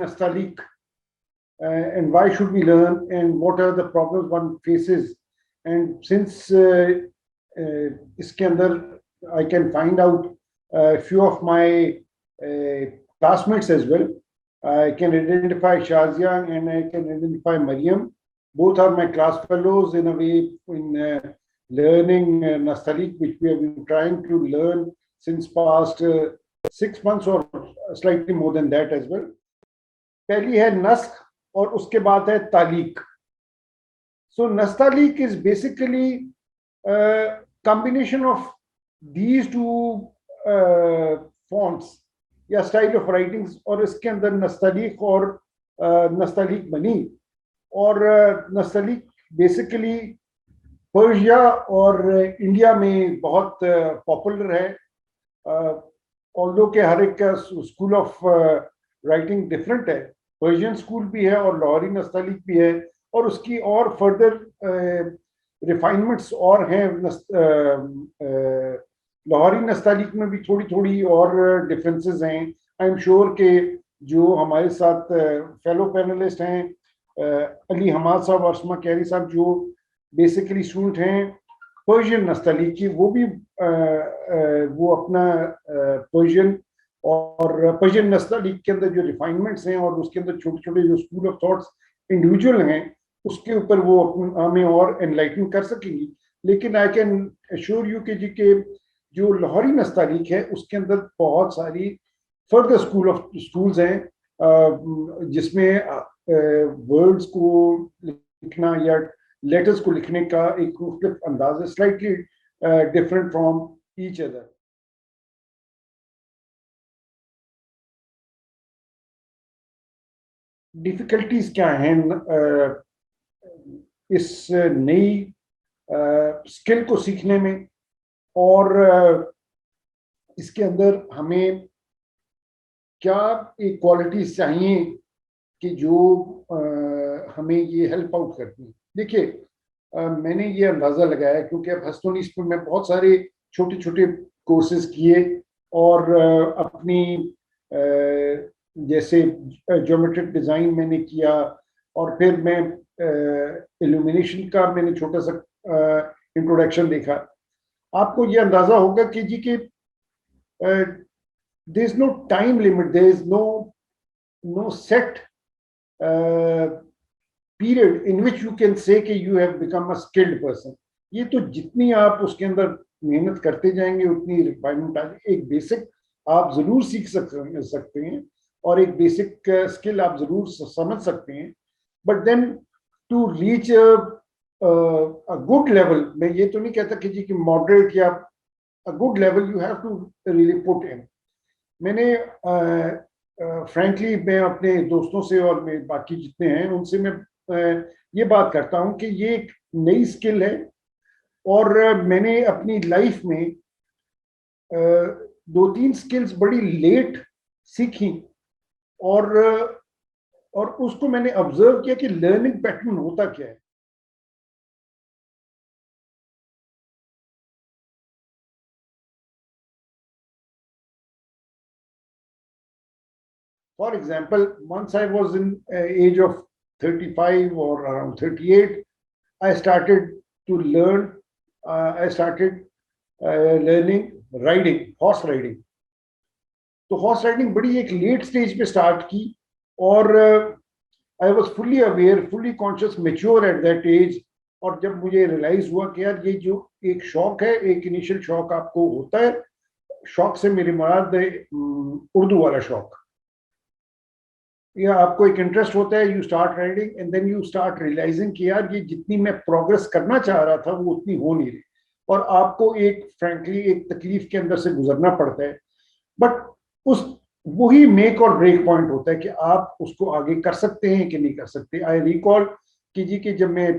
Nastaliq, and why should we learn, and what are the problems one faces. And since इसके अंदर I can find out a few of my classmates as well. I can identify Shazia and I can identify Mariam. Both are my class fellows in a way in learning Nastaliq, which we have been trying to learn since past 6 months or slightly more than that as well. पहली है नस्ख और उसके बाद है तालीक. So Nastaliq is basically a combination of these two fonts या style of writings, और इसके अंदर नस्तलीक और नस्तलीक बनी. और नस्तलीक बेसिकली पर्शिया और इंडिया में बहुत पॉपुलर है. ऑल्दो के हर एक का स्कूल ऑफ राइटिंग डिफरेंट है. पर्शियन स्कूल भी है और लाहौरी नस्तलीक भी है, और उसकी और फर्दर रिफाइनमेंट्स और हैं. लाहौरी नस्तालिक में भी थोड़ी थोड़ी और डिफरेंसेस हैं. आई एम श्योर के जो हमारे साथ फेलो पैनलिस्ट हैं अली हमाद साहब और असमा कैरी साहब, जो बेसिकली स्टूडेंट हैं पर्शियन नस्तालिक की, वो अपना पर्शियन और पर्शियन नस्तालिक के अंदर जो रिफाइनमेंट्स हैं और उसके अंदर छोटे छोटे जो स्कूल ऑफ थॉट्स इंडिविजुअल हैं, उसके ऊपर वो हमें और एनलाइटन कर सकेंगी. लेकिन आई कैन एश्योर यू कि जी के जो लाहौरी नस्तालिक है उसके अंदर बहुत सारी फर्दर स्कूल्स हैं, जिसमें वर्ड्स को लिखना या लेटर्स को लिखने का एक मुख्तलिफ अंदाज है, slightly different from each other. Difficulties क्या हैं इस नई स्किल को सीखने में, और इसके अंदर हमें क्या एक क्वालिटीज चाहिए कि जो हमें ये हेल्प आउट करती हैं. देखिए, मैंने ये अंदाज़ा लगाया क्योंकि अब हस्तोनी स्कूल में बहुत सारे छोटे छोटे कोर्सेज किए, और अपनी जैसे ज्योमेट्रिक डिज़ाइन मैंने किया, और फिर मैं इल्यूमिनेशन का मैंने छोटा सा इंट्रोडक्शन देखा. आपको ये अंदाजा होगा कि जी कि there is no time limit, there is no set period in which you can say कि you have become a skilled person. ये तो जितनी आप उसके अंदर मेहनत करते जाएंगे उतनी रिक्वायरमेंट आ जाएगी. एक बेसिक आप जरूर सीख सकते हैं और एक बेसिक स्किल आप जरूर समझ सकते हैं, but then to reach a good level, मैं ये तो नहीं कहता कि जी कि मॉडरेट या a good level you have to really put in. मैंने फ्रैंकली मैं अपने दोस्तों से और मैं बाकी जितने हैं उनसे मैं ये बात करता हूँ कि ये एक नई स्किल है, और मैंने अपनी लाइफ में 2-3 स्किल्स बड़ी लेट सीखी, और उसको मैंने ऑब्जर्व किया कि लर्निंग पैटर्न होता क्या है. For example, once I was in age of 35 or around 38, I started to learn. I started learning riding, horse riding. तो horse riding बड़ी एक late stage पे start की, और I was fully aware, fully conscious, mature at that age. और जब मुझे realize हुआ कि यार ये जो एक शौक है, एक initial शौक आपको होता है, शौक से मेरी मुराद है उर्दू वाला शौक, या आपको एक इंटरेस्ट होता है, you start riding and then you start realizing कि यार ये जितनी मैं प्रोग्रेस करना चाह रहा था वो उतनी हो नहीं रही, और आपको एक फ्रैंकली एक तकलीफ के अंदर से गुजरना पड़ता है. बट उस वही मेक और ब्रेक पॉइंट होता है कि आप उसको आगे कर सकते हैं कि नहीं कर सकते. आई रिकॉल कीजिए कि जब मैं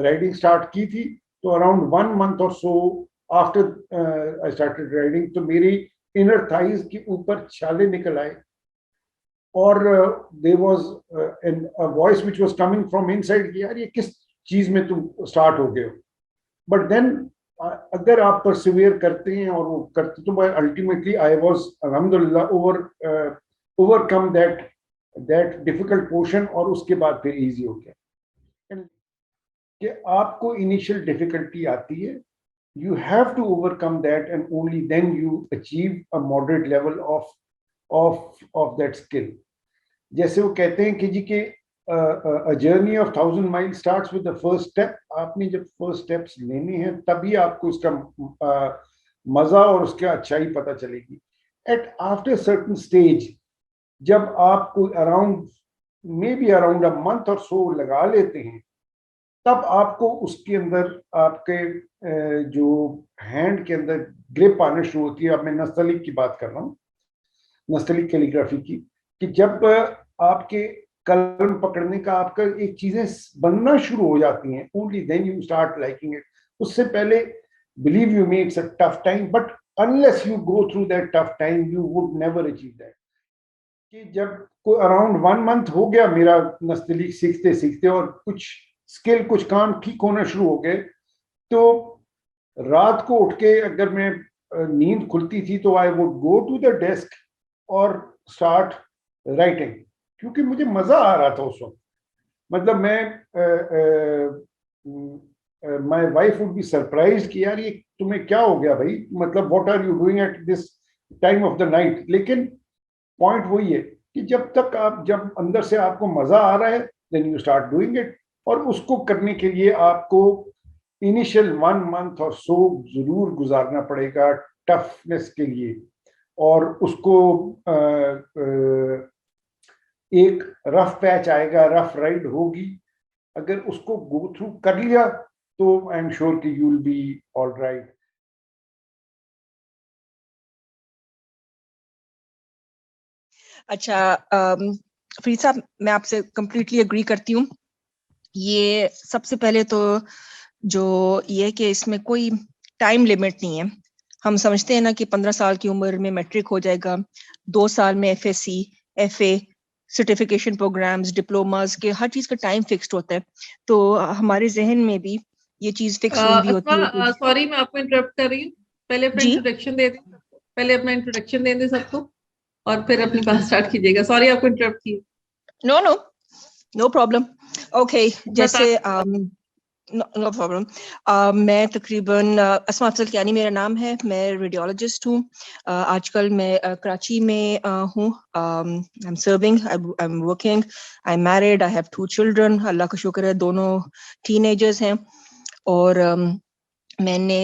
राइडिंग स्टार्ट की थी तो अराउंड 1 month और so after I started riding, तो मेरी इनर थाइज के ऊपर छाले निकल आए, और there was a voice which was coming from inside कि यार ये किस चीज में तुम स्टार्ट हो गए हो. बट देन अगर आप परसिवियर करते हैं और वो करते तो अल्टीमेटली आई वाज अल्हम्दुलिल्लाह overcome that that difficult portion, और उसके बाद फिर इजी हो गया कि आपको इनिशियल डिफिकल्टी आती है, you have to overcome that, and only then you achieve a moderate level of that skill. जैसे वो कहते हैं कि जी कि a journey of 1,000 miles starts with the first step. आपने जब फर्स्ट स्टेप्स लेने हैं तभी आपको उसका मजा और उसका अच्छाई पता चलेगी. एट आफ्टर सर्टन स्टेज, जब आपको around may be around a month और सो लगा लेते हैं, तब आपको उसके अंदर आपके जो हैंड के अंदर ग्रिप आने शुरू होती है. अब मैं नस्तलीक की बात कर रहा हूँ, नस्तलीक कैलीग्राफी की, कि जब आपके कलम पकड़ने का आपका एक चीजें बनना शुरू हो जाती हैं, only then you start liking it. उससे पहले believe you me it's a tough time, but unless you go through that tough time you would never achieve that. कि जब को अराउंड 1 मंथ हो गया मेरा नस्तलीक सीखते सीखते, और कुछ स्किल, कुछ काम ठीक होना शुरू हो गए, तो रात को उठ के अगर मैं नींद खुलती थी तो I would go to the desk और स्टार्ट राइटिंग, क्योंकि मुझे मजा आ रहा था उस वक्त. मतलब मैं my wife would be surprised कि यार ये तुम्हें क्या हो गया भाई, मतलब what are you doing at this time of the night. लेकिन पॉइंट वही है कि जब तक आप, जब अंदर से आपको मजा आ रहा है, then you start doing it. और उसको करने के लिए आपको इनिशियल 1 मंथ और सो जरूर गुजारना पड़ेगा टफनेस के लिए. और उसको एक रफ पैच आएगा, रफ राइड होगी, अगर उसको गो थ्रू कर लिया तो आई एम श्योर कि you will be all right. अच्छा, फरीद साहब, मैं आपसे कंप्लीटली एग्री करती हूँ. ये सबसे पहले तो जो ये कि इसमें कोई टाइम लिमिट नहीं है. हम समझते हैं ना कि 15 साल की उम्र में मैट्रिक हो जाएगा, 2 साल में FSc, FA, certification programmes, diplomas के हर चीज का टाइम फिक्स्ड होता है. तो हमारे जहन में भी ये चीज फिक्स हुई हुई होती है. सॉरी, मैं आपको इंटरप्ट कर रही हूँ. पहले अपना जी, इंट्रोडक्शन दे दें सबको. पहले अपना इंट्रोडक्शन दे दें सबको, और फिर अपनी बात स्टार्ट कीजिएगा. सॉरी आपको इंटरप्ट की. No no, no problem. Okay, जैसे नो प्रॉब्लम. मैं तकरीबन अस्मा अफजल कियानी मेरा नाम है. मैं रेडियोलॉजिस्ट हूँ. आजकल मैं कराची में हूँ. I am serving, I am working, I am married, I have 2 children. Allah का शुक्र है, दोनों टीनेजर्स हैं. और मैंने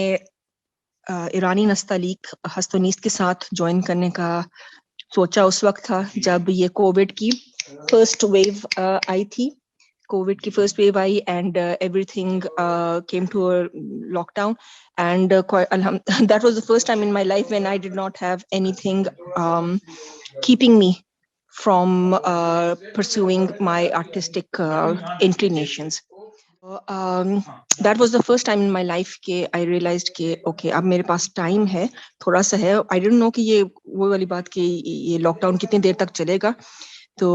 ईरानी नस्तलीक हस्तनीस्त के साथ ज्वाइन करने का सोचा उस वक्त था जब ये कोविड की फर्स्ट वेव आई थी. COVID की first wave I and everything came to a lockdown, and that was the first time in my life when I did not have anything keeping me from pursuing my artistic inclinations. That was the first time in my life कि I realized कि okay, अब मेरे पास time है, थोड़ा सा है. I didn't know कि ये वो वाली बात कि ये लॉकडाउन कितनी देर तक चलेगा. तो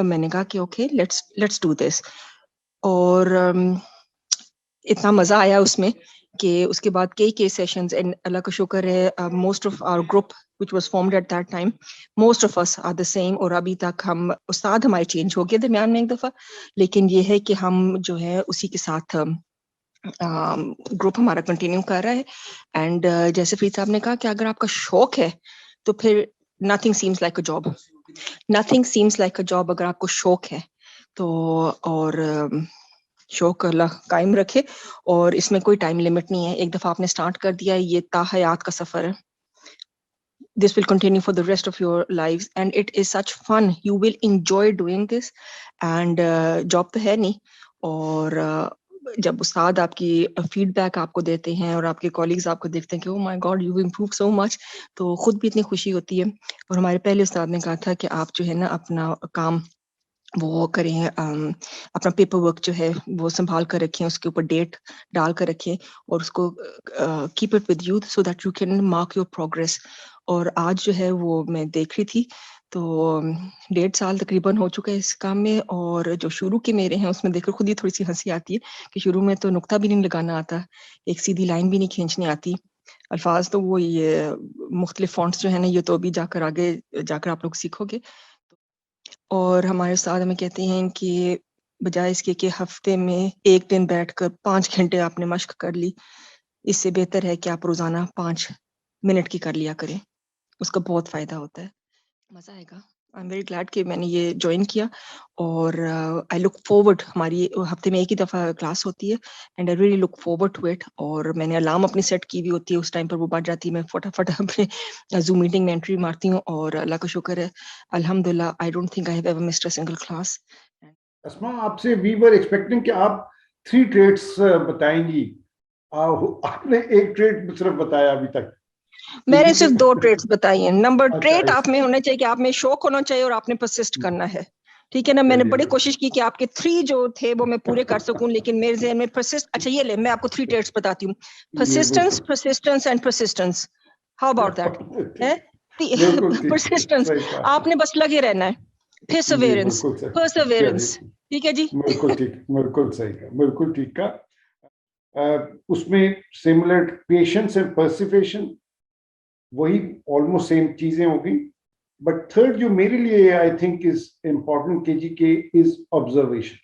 मैंने कहा कि ओके, लेट्स डू दिस. और इतना मजा आया उसमें कि उसके बाद कई सेशंस, एंड अल्लाह का शुक्र है most of our group which was formed at that time, most of us are the same. और अभी तक हम उस्ताद हमारे चेंज हो गए दरमियान में एक दफा, लेकिन ये है कि हम जो है उसी के साथ ग्रुप हमारा कंटिन्यू कर रहा है. एंड जैसे फरीद साहब ने कहा कि अगर आपका शौक है तो फिर nothing seems like a job. Nothing seems like a job अगर आपको शौक है तो. और शौक अल्लाह कायम रखे, और इसमें कोई टाइम लिमिट नहीं है. एक दफा आपने स्टार्ट कर दिया, ये ताहयात का सफर है. This will continue for the rest of your lives, and it is such fun. You will enjoy doing this, and job तो है नहीं. और जब उस्ताद आपकी फीडबैक आपको देते हैं और आपके कॉलीग्स आपको देखते हैं कि oh my God you improve so much, तो खुद भी इतनी खुशी होती है. और हमारे पहले उस्ताद ने कहा था कि आप जो है ना अपना काम वो करें, अपना पेपर वर्क जो है वो संभाल कर रखें, उसके ऊपर डेट डाल कर रखें, और उसको keep it with you so that you can mark your progress. और आज जो है वो मैं देख रही थी तो 1.5 साल तकरीबन हो चुका है इस काम में. और जो शुरू के मेरे हैं उसमें देखकर खुद ही थोड़ी सी हंसी आती है कि शुरू में तो नुक्ता भी नहीं लगाना आता, एक सीधी लाइन भी नहीं खींचनी आती. अल्फाज तो वो ये मुख्तलिफ फॉन्ट्स जो है ना, ये तो अभी जाकर आगे जाकर आप लोग सीखोगे. और हमारे उस्ताद हमें कहते हैं कि बजाय इसके कि हफ्ते में एक दिन बैठकर 5 घंटे आपने मश्क कर ली, इससे बेहतर है कि आप रोजाना 5 मिनट की कर लिया करें, उसका बहुत फायदा होता है, मजा आएगा। आई एम वेरी ग्लैड कि मैंने ये ज्वाइन किया और आई लुक फॉरवर्ड, हमारी हफ्ते में एक ही दफा क्लास होती है and I really look forward to it. और मैंने अलार्म अपनी सेट की हुई होती है, उस टाइम पर वो बज जाती है, मैं फटाफट अपने जूम मीटिंग में एंट्री मारती हूँ और अल्लाह का शुक्र है अल्हम्दुलिल्लाह, I don't think I have ever missed a single class. Asma, आपसे वी वर एक्सपेक्टिंग कि आप 3 ट्रेड्स बताएंगी। आपने एक ट्रेड सिर्फ बताया अभी तक। मैंने सिर्फ 2 ट्रेड्स बताई हैं। नंबर अच्छा, ट्रेड आप में होना चाहिए कि आप में शौक होना चाहिए और आपने परसिस्ट करना है, ठीक है ना। मैंने बड़ी कोशिश की कि आपके 3 जो थे वो मैं पूरे कर सकूं, लेकिन मेरे ज़हन में परसिस्ट, अच्छा ये ले, मैं आपको 3 ट्रेड्स बताती हूँ, persistence, persistence and persistence. How about that है? बिल्कुल ठीक, परसिस्टेंस, सही कहा। आपने बस लगे रहना है, जी परसेवरेंस, बिल्कुल सही, परसेवरेंस, चलिए ठीक है जी। बिल्कुल ठीक, बिल्कुल सही कहा, बिल्कुल ठीक कहा। उसमें सिमिलर पेशेंस एंड पर्सिवेशन, वही ऑलमोस्ट सेम चीजें होगी। बट थर्ड जो मेरे लिए I think is important KG के इज ऑब्जर्वेशन।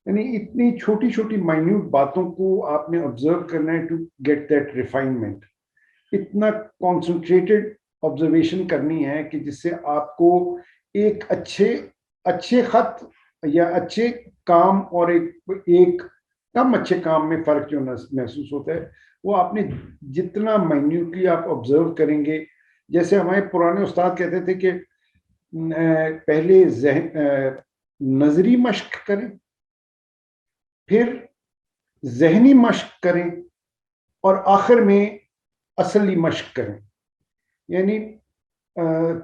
यानी इतनी छोटी छोटी माइन्यूट बातों को आपने ऑब्जर्व करना है टू गेट दैट रिफाइनमेंट। इतना कॉन्सेंट्रेटेड ऑब्जर्वेशन करनी है कि जिससे आपको एक अच्छे अच्छे खत या अच्छे काम और एक कम अच्छे काम में फर्क जो महसूस होता है, वो आपने जितना माइन्यूटली आप ऑब्जर्व करेंगे। जैसे हमारे पुराने उस्ताद कहते थे कि पहले नजरी मश्क करें, फिर जहनी मश्क करें, और आखिर में असली मश्क करें। यानी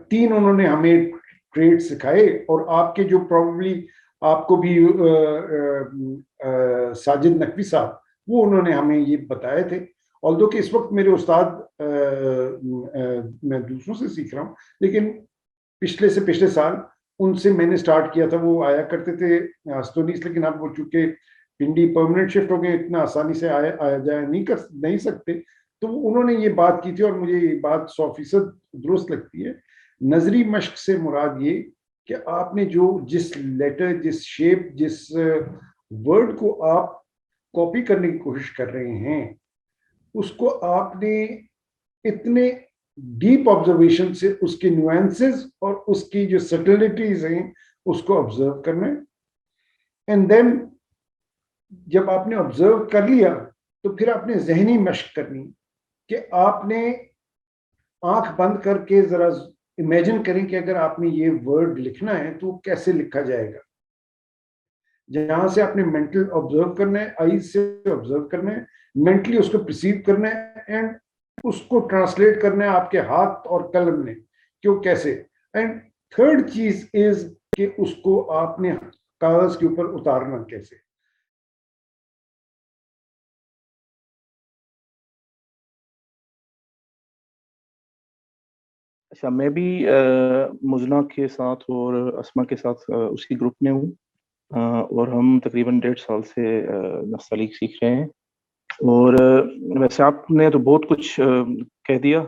3 उन्होंने हमें ट्रेड सिखाए। और आपके जो प्रॉब्ली आपको भी साजिद नकवी साहब, वो उन्होंने हमें ये बताए थे। ऑल्दो कि इस वक्त मेरे उस्ताद मैं दूसरों से सीख रहा हूँ, लेकिन पिछले से पिछले साल उनसे मैंने स्टार्ट किया था। वो आया करते थे आस्तोनीस, लेकिन अब वो चूंकि पिंडी परमानेंट शिफ्ट हो गए, इतना आसानी से आया जाया नहीं सकते। तो उन्होंने ये बात की थी और मुझे ये बात 100% दुरुस्त लगती है। नजरी मश्क से मुराद ये कि आपने जो जिस लेटर, जिस शेप, जिस वर्ड को आप कॉपी करने की कोशिश कर रहे हैं, उसको आपने इतने डीप ऑब्जर्वेशन से उसके न्यूएंसेस और उसकी जो सटलिटीज हैं उसको ऑब्जर्व करना है। एंड देन जब आपने ऑब्जर्व कर लिया, तो फिर आपने जहनी मश्क करनी कि आपने आंख बंद करके जरा इमेजिन करें कि अगर आपने ये वर्ड लिखना है तो कैसे लिखा जाएगा। जहां से आपने मेंटल ऑब्जर्व करना है, आईज से ऑब्जर्व करना है, मेंटली उसको परसीव करना है, एंड उसको ट्रांसलेट करना है आपके हाथ और कलम ने क्यों कैसे। एंड थर्ड चीज इज कि उसको आपने कागज के ऊपर उतारना कैसे। अच्छा, मैं भी मुजना के साथ और अस्मा के साथ उसी ग्रुप में हूँ, और हम तकरीबन 1.5 साल से नस्तलीक सीख रहे हैं। और वैसे आपने तो बहुत कुछ कह दिया।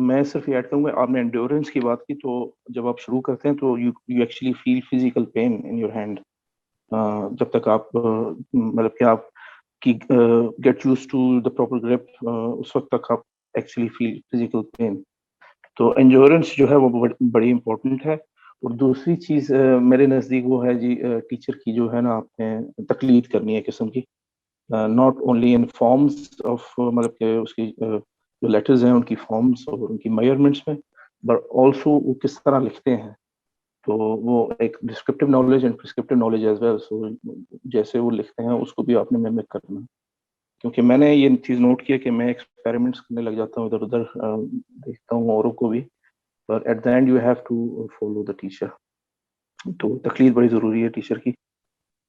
मैं सिर्फ ये ऐड करूँगा, आपने एंड्योरेंस की बात की, तो जब आप शुरू करते हैं तो you actually feel physical pain in your hand. जब तक आप मतलब कि आप की get use to the proper grip, उस वक्त तक आप एक्चुअली फील फिजिकल पेन। तो एंड्योरेंस जो है वो बड़ी इंपॉर्टेंट है। और दूसरी चीज मेरे नज़दीक वो है जी, टीचर की जो है ना, आपने तकलीद करनी है किस्म की, not only in forms of, मतलब कि उसकी जो लेटर्स हैं उनकी फॉर्म्स और उनकी मेजरमेंट्स में, बट ऑल्सो वो किस तरह लिखते हैं। तो वो एक descriptive knowledge and prescriptive knowledge as well. So जैसे वो लिखते हैं उसको भी आपने मिमिक करना है। क्योंकि मैंने ये चीज़ नोट किया कि मैं एक्सपेरिमेंट्स करने लग जाता हूँ इधर उधर, देखता हूँ औरों को भी, पर at the end you have to follow the teacher. तो तकलीद बड़ी ज़रूरी है टीचर की।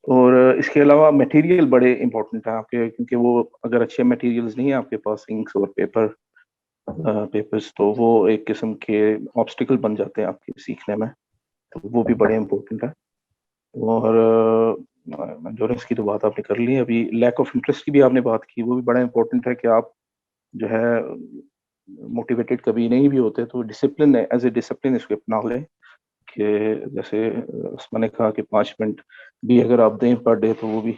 और इसके अलावा मटेरियल बड़े इंपॉर्टेंट है आपके, क्योंकि वो अगर अच्छे मटेरियल्स नहीं है आपके पास, इंक्स और पेपर्स, तो वो एक किस्म के ऑब्स्टिकल बन जाते हैं आपके सीखने में। तो वो भी बड़े इंपॉर्टेंट है। और एंड्योरेंस की तो बात आपने कर ली। अभी लैक ऑफ इंटरेस्ट की भी आपने बात की, वो भी बड़ा इंपॉर्टेंट है कि आप जो है मोटिवेटेड कभी नहीं भी होते तो डिसिप्लिन है, एज ए डिसिप्लिन इसको अपना लें कि जैसे उसने कहा कि 5 मिनट भी अगर आप दें पर डे तो वो भी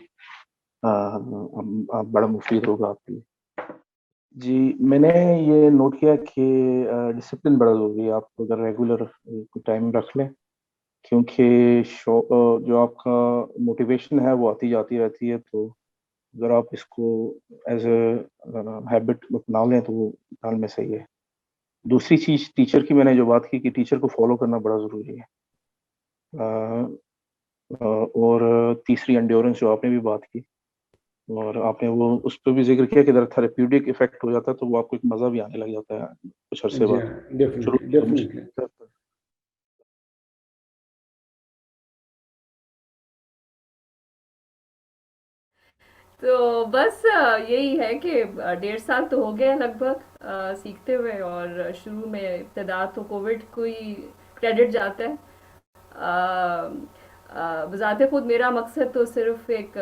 बड़ा मुफीद होगा आपके लिए। जी, मैंने ये नोट किया कि डिसिप्लिन बड़ा ज़रूरी है। आप अगर रेगुलर टाइम रख लें, क्योंकि जो आपका मोटिवेशन है वो आती जाती रहती है, तो अगर आप इसको एज अ हैबिट अपना लें तो वो डाल में सही है। दूसरी चीज़ टीचर की मैंने जो बात की कि टीचर को फॉलो करना बड़ा ज़रूरी है। और तीसरी एंड्योरेंस जो आपने भी बात की, और आपने वो उस पर भी जिक्र किया कि अगर थेरेप्यूटिक इफेक्ट हो जाता है तो वो आपको एक मजा भी आने लग जाता है कुछ अरसे जी बाद। हाँ, डेफिनेटली शुरू तो डेफिनेटली। मुश्किल। तो बस यही है कि 1.5 साल तो हो गया लगभग सीखते हुए, और शुरू में इब्तदा तो कोविड को ही क्रेडिट जाता है। बजाते खुद मेरा मकसद तो सिर्फ एक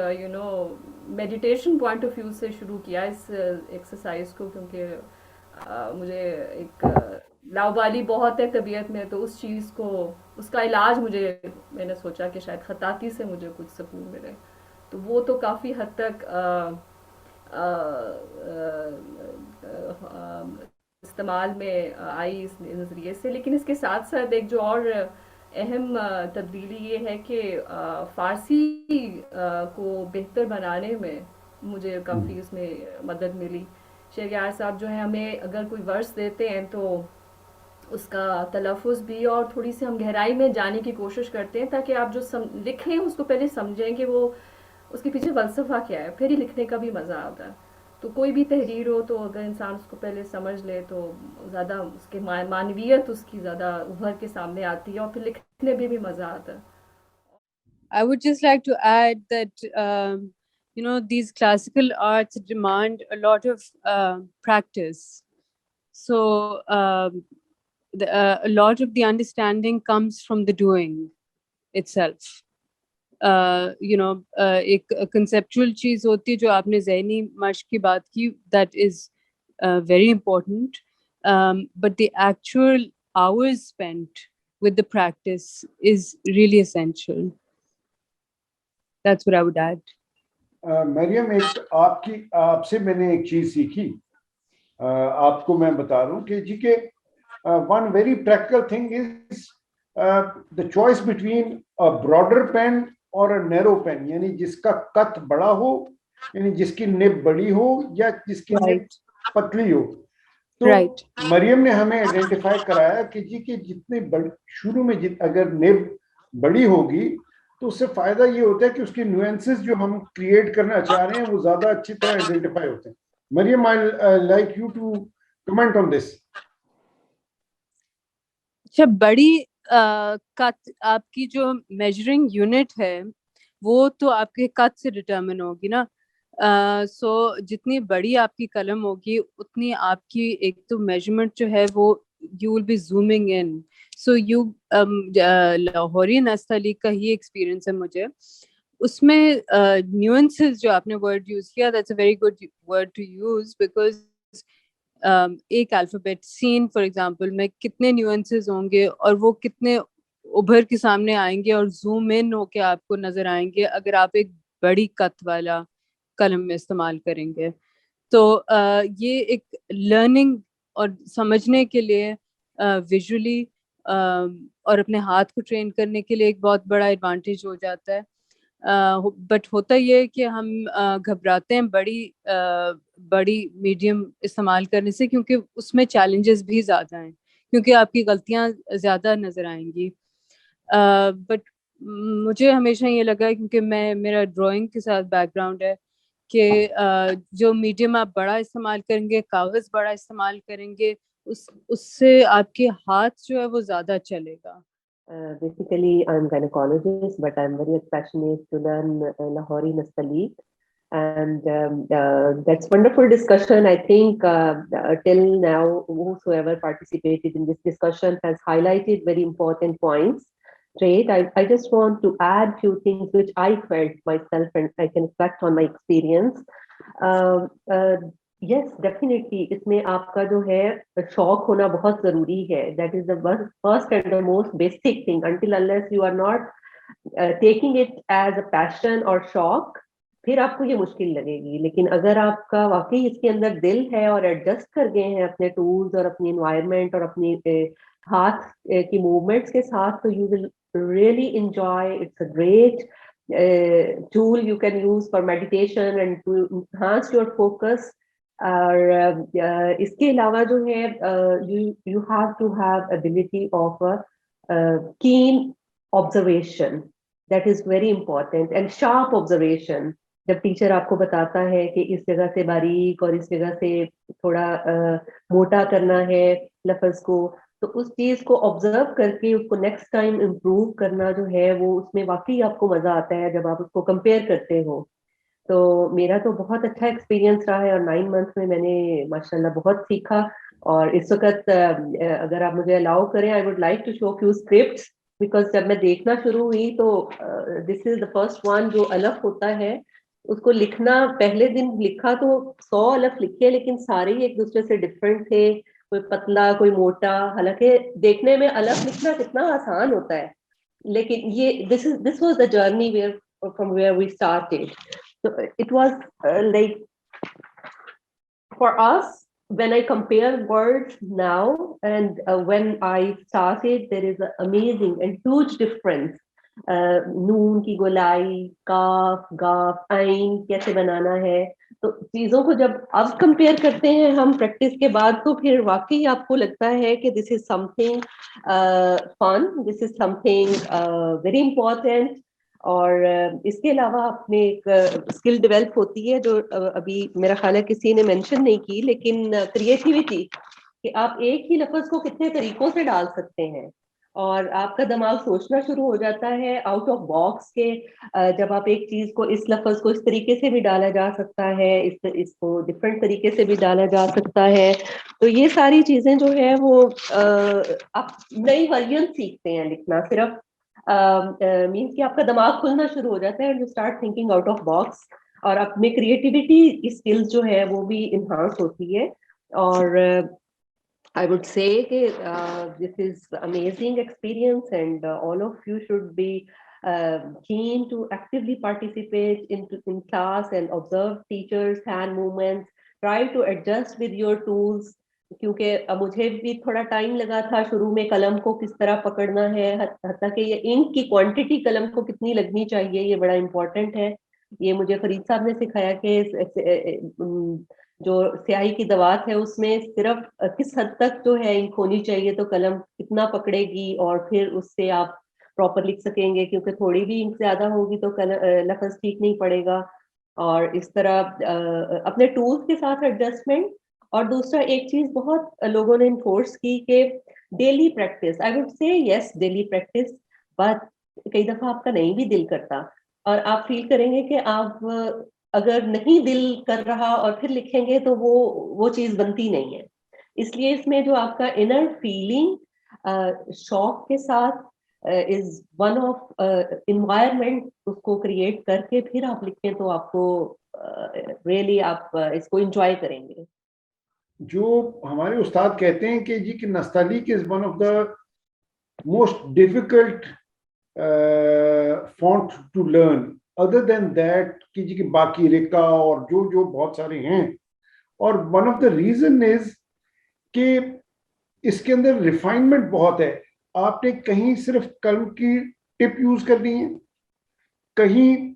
मेडिटेशन पॉइंट ऑफ व्यू से शुरू किया इस एक्सरसाइज को, क्योंकि मुझे एक लावाली बहुत है तबीयत में, तो उस चीज़ को, उसका इलाज मैंने सोचा कि शायद खताती से मुझे कुछ सुकून मिले। तो वो तो काफ़ी हद तक इस्तेमाल में आई इस नज़रिए से। लेकिन इसके साथ साथ एक जो और अहम तब्दीली ये है कि फ़ारसी को बेहतर बनाने में मुझे काफ़ी उसमें मदद मिली। शेख यार साहब जो है, हमें अगर कोई वर्स देते हैं तो उसका तलफ़ुज़ भी और थोड़ी सी हम गहराई में जाने की कोशिश करते हैं, ताकि आप जो लिखें उसको पहले समझें कि वो उसके पीछे फ़लसफ़ा क्या है, फिर ही लिखने का भी मज़ा आता है। तो कोई भी तहरीर हो तो अगर इंसान उसको पहले समझ ले तो ज़्यादा उसके मानवियत उसकी ज़्यादा उभर के सामने आती है, और फिर लिखने में भी मज़ा आता है। I would just like to add that these classical arts demand a lot of practice. So a lot of the understanding comes from the doing itself. एक conceptual चीज होती है जो आपने ज़हनी मश्क की बात की, that is very important, but the actual hours spent with the practice is really essential. That's what I would add. Maryam, एक आपसे मैंने एक चीज सीखी, आपको मैं बता रहा हूँ कि जी के one very practical thing is the choice between a broader pen और अ नैरो पेन, यानी जिसका कट बड़ा हो, यानी जिसकी निब बड़ी हो या जिसकी निब पतली हो। तो मरियम ने हमें आइडेंटिफाई कराया कि जी के जितने शुरू में अगर निब बड़ी होगी तो उससे फायदा ये होता है कि उसके न्यूएंसेस जो हम क्रिएट करना चाह रहे हैं वो ज्यादा अच्छी तरह आइडेंटिफाई होते हैं। Mariam, I like you to comment on this. अच्छा, बड़ी कट आपकी जो मेजरिंग यूनिट है वो तो आपके कट से डिटरमिन होगी ना। सो जितनी बड़ी आपकी कलम होगी उतनी आपकी एक तो मेजरमेंट जो है वो you will be zooming in. So Lahori Nastaliq का ही एक्सपीरियंस है मुझे, उसमें न्यूएंसेस जो आपने वर्ड यूज किया, that's a very good word to use, because एक अल्फाबेट सीन फॉर एग्जांपल में कितने न्यूएंसेस होंगे और वो कितने उभर के सामने आएंगे और जूम इन होके आपको नजर आएंगे अगर आप एक बड़ी कत वाला कलम में इस्तेमाल करेंगे। तो ये एक लर्निंग और समझने के लिए विजुअली और अपने हाथ को ट्रेन करने के लिए एक बहुत बड़ा एडवांटेज हो जाता है। बट होता ये है कि हम घबराते हैं बड़ी मीडियम इस्तेमाल करने से, क्योंकि उसमें चैलेंजेस भी ज़्यादा हैं, क्योंकि आपकी गलतियां ज़्यादा नज़र आएंगी। बट मुझे हमेशा ये लगा है, क्योंकि मेरा ड्राइंग के साथ बैकग्राउंड है, कि जो मीडियम आप बड़ा इस्तेमाल करेंगे, कागज़ बड़ा इस्तेमाल करेंगे, उससे आपके हाथ जो है वो ज़्यादा चलेगा। Basically, I'm gynecologist, but I'm very passionate to learn Lahori Nastali. And that's wonderful discussion. I think till now, whosoever participated in this discussion has highlighted very important points. Great. I just want to add few things which I felt myself, and I can reflect on my experience. Yes definitely, इसमें आपका जो है शौक होना बहुत जरूरी है. That is the first and the most basic thing. Until unless you are not taking it as a passion और शौक, फिर आपको ये मुश्किल लगेगी. लेकिन अगर आपका वाकई इसके अंदर दिल है और एडजस्ट कर गए हैं अपने टूल्स और अपनी एनवायरनमेंट और अपनी हाथ की मूवमेंट्स के साथ, तो you will really enjoy. It's a great tool you can use for meditation and to enhance your focus. और इसके अलावा जो है you have to have ability of a keen observation. That is very important, and sharp observation. जब teacher आपको बताता है कि इस जगह से बारीक और इस जगह से थोड़ा मोटा करना है लफ्ज को, तो उस चीज को ऑब्जर्व करके उसको नेक्स्ट टाइम इम्प्रूव करना जो है वो उसमें वाकई आपको मजा आता है जब आप उसको कंपेयर करते हो. तो मेरा तो बहुत अच्छा एक्सपीरियंस रहा है और 9 मंथ में मैंने माशाल्लाह बहुत सीखा. और इस वक्त अगर आप मुझे अलाउ करें, I would like to show few scripts, because जब मैं देखना शुरू हुई तो this is the first one जो अलग होता है. उसको लिखना, पहले दिन लिखा तो 100 अलग लिखे, लेकिन सारे ही एक दूसरे से डिफरेंट थे. कोई पतला कोई मोटा, हालांकि देखने में अलग लिखना कितना आसान होता है, लेकिन ये this was the journey where from where we started. So it was like for us, when I compare words now and when I started, there is an amazing and huge difference. नून की गोलाई, काफ गाफ आइन कैसे बनाना है, तो चीजों को जब अब कंपेयर करते हैं हम प्रैक्टिस के बाद, तो फिर वाकई आपको लगता है कि this is something fun, this is something very important. और इसके अलावा अपने एक स्किल डेवलप होती है जो अभी मेरा ख्याल है किसी ने मेंशन नहीं की, लेकिन क्रिएटिविटी, कि आप एक ही लफ्ज को कितने तरीकों से डाल सकते हैं और आपका दिमाग सोचना शुरू हो जाता है आउट ऑफ बॉक्स के. जब आप एक चीज को, इस लफ्ज को इस तरीके से भी डाला जा सकता है, इसको डिफरेंट तरीके से भी डाला जा सकता है. तो ये सारी चीजें जो है वो आप नई वर्जन सीखते हैं लिखना. सिर्फ मीन्स कि आपका दिमाग खुलना शुरू हो जाता है and you start thinking out of box, और अपने क्रिएटिविटी स्किल्स जो है वो भी इन्हांस होती है. और I would say this is amazing experience, and all of you should be keen to actively participate in class and observe teachers' hand movements. Try to adjust with your tools. क्योंकि मुझे भी थोड़ा time लगा था शुरू में कलम को किस तरह पकड़ना है, हत्ता कि ये इंक की क्वांटिटी कलम को कितनी लगनी चाहिए, ये बड़ा इम्पोर्टेंट है. ये मुझे फरीद साहब ने सिखाया कि जो स्याही की दवात है उसमें सिर्फ किस हद तक जो है इंक होनी चाहिए, तो कलम कितना पकड़ेगी और फिर उससे आप प्रॉपर लिख सकेंगे, क्योंकि थोड़ी भी इंक ज्यादा होगी तो लफ्ज ठीक नहीं पड़ेगा. और इस तरह अपने टूल्स के साथ एडजस्टमेंट. और दूसरा एक चीज बहुत लोगों ने इन्फोर्स की कि daily practice. I would say yes, daily practice, but कई दफा आपका नहीं भी दिल करता और आप फील करेंगे कि आप अगर नहीं दिल कर रहा और फिर लिखेंगे तो वो चीज बनती नहीं है. इसलिए इसमें जो आपका इनर फीलिंग शौक के साथ इज वन ऑफ इन्वायरमेंट, उसको क्रिएट करके फिर आप लिखें तो आपको रियली आप इसको एंजॉय करेंगे. जो हमारे उस्ताद कहते हैं कि जी कि Nastaliq is one of the most difficult font to learn, other than that कि जी कि बाकी रिका और जो बहुत सारे हैं. और one of the reason is कि इसके अंदर रिफाइनमेंट बहुत है. आपने कहीं सिर्फ कलम की टिप यूज करनी है, कहीं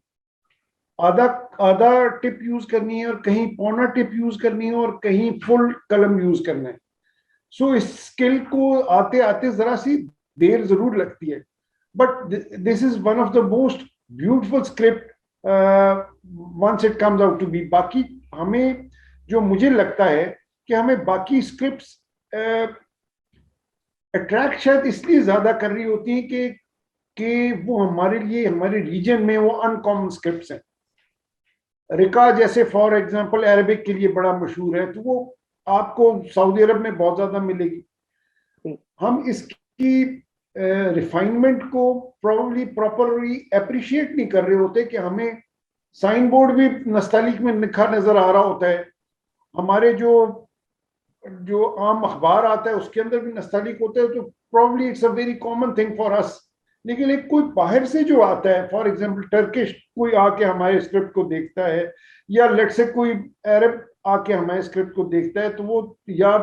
आधा टिप यूज करनी है, और कहीं पौना टिप यूज करनी है, और कहीं फुल कलम यूज करना है. सो इस स्किल को आते आते जरा सी देर जरूर लगती है, but this is one of the most beautiful script once it comes out to be. बाकी हमें जो मुझे लगता है कि हमें बाकी स्क्रिप्ट्स अट्रैक्ट शायद इसलिए ज्यादा कर रही होती हैं कि वो हमारे लिए, हमारे रीजन में वो अनकॉमन स्क्रिप्ट्स हैं. रिका जैसे फॉर एग्जांपल अरबिक के लिए बड़ा मशहूर है, तो वो आपको सऊदी अरब में बहुत ज्यादा मिलेगी. हम इसकी रिफाइनमेंट को प्रोबेबली प्रॉपरली अप्रिशिएट नहीं कर रहे होते कि हमें साइन बोर्ड भी नस्तालीक में लिखा नजर आ रहा होता है, हमारे जो जो आम अखबार आता है उसके अंदर भी नस्तालीक होता है, तो probably it's a very common thing for us. लेकिन एक कोई बाहर से जो आता है, फॉर एग्जांपल टर्किश कोई आके हमारे स्क्रिप्ट को देखता है, या लेट से कोई अरब आके हमारे स्क्रिप्ट को देखता है, तो वो या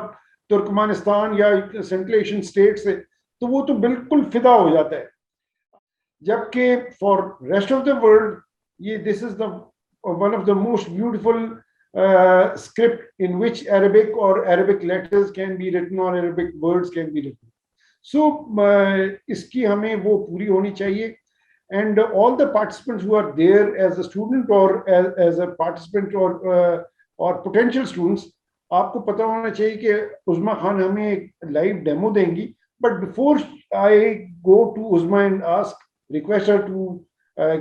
तुर्कमानिस्तान या सेंट्रल एशियन स्टेट से, तो वो तो बिल्कुल फिदा हो जाता है। जबकि for rest of the world ये this is the one of the most beautiful script in which Arabic or Arabic letters can be written or Arabic words can be written. So इसकी हमें वो पूरी होनी चाहिए, and all the participants who are there as a student or as a participant or potential students, आपको पता होना चाहिए कि उज़मा खान हमें एक लाइव डेमो देंगी, but before I go to Uzma and request her to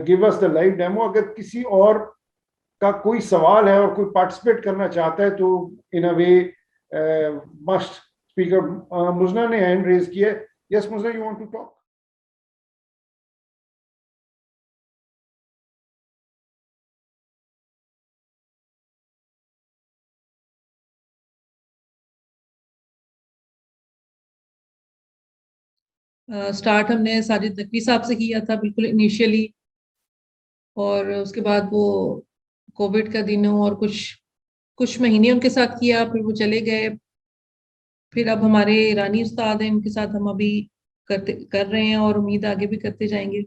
give us the live demo, अगर किसी और का कोई सवाल है और कोई पार्टिसिपेट करना चाहता है तो इन अ वे मस्ट स्पीकर। मुजना ने हैंड रेज किया है। Yes Mujna, you want to talk? Start हमने साजिद नकवी साहब से किया था बिल्कुल इनिशियली, और उसके बाद वो कोविड का दिन और कुछ महीने उनके साथ किया, फिर वो चले गए। फिर अब हमारे ईरानी उस्ताद हैं, उनके साथ हम अभी कर रहे हैं और उम्मीद आगे भी करते जाएंगे।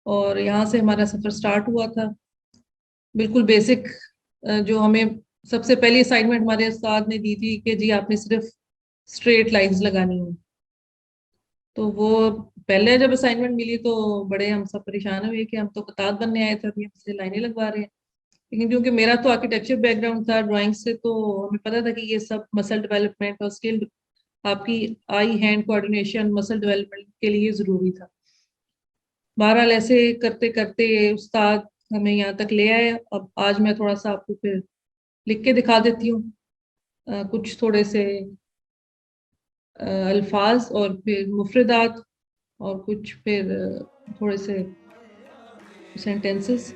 और यहाँ से हमारा सफर स्टार्ट हुआ था बिल्कुल बेसिक, जो हमें सबसे पहली असाइनमेंट हमारे उस्ताद ने दी थी कि जी आपने सिर्फ स्ट्रेट लाइंस लगानी है। तो वो पहले जब असाइनमेंट मिली तो बड़े हम सब परेशान हुए कि हम तो कतार बनने आए थे, अभी हम लाइनें लगवा रहे हैं। लेकिन क्योंकि मेरा तो आर्किटेक्चर बैकग्राउंड था ड्राइंग से, तो हमें पता था कि ये सब मसल डेवलपमेंट और स्किल, आपकी आई हैंड कोऑर्डिनेशन मसल डेवलपमेंट के लिए जरूरी था। बहरहाल ऐसे करते करते उस्ताद हमें यहाँ तक ले आए। अब आज मैं थोड़ा सा आपको फिर लिख के दिखा देती हूँ कुछ थोड़े से अल्फाज और फिर मुफरदात और कुछ फिर थोड़े से सेंटेंसेस।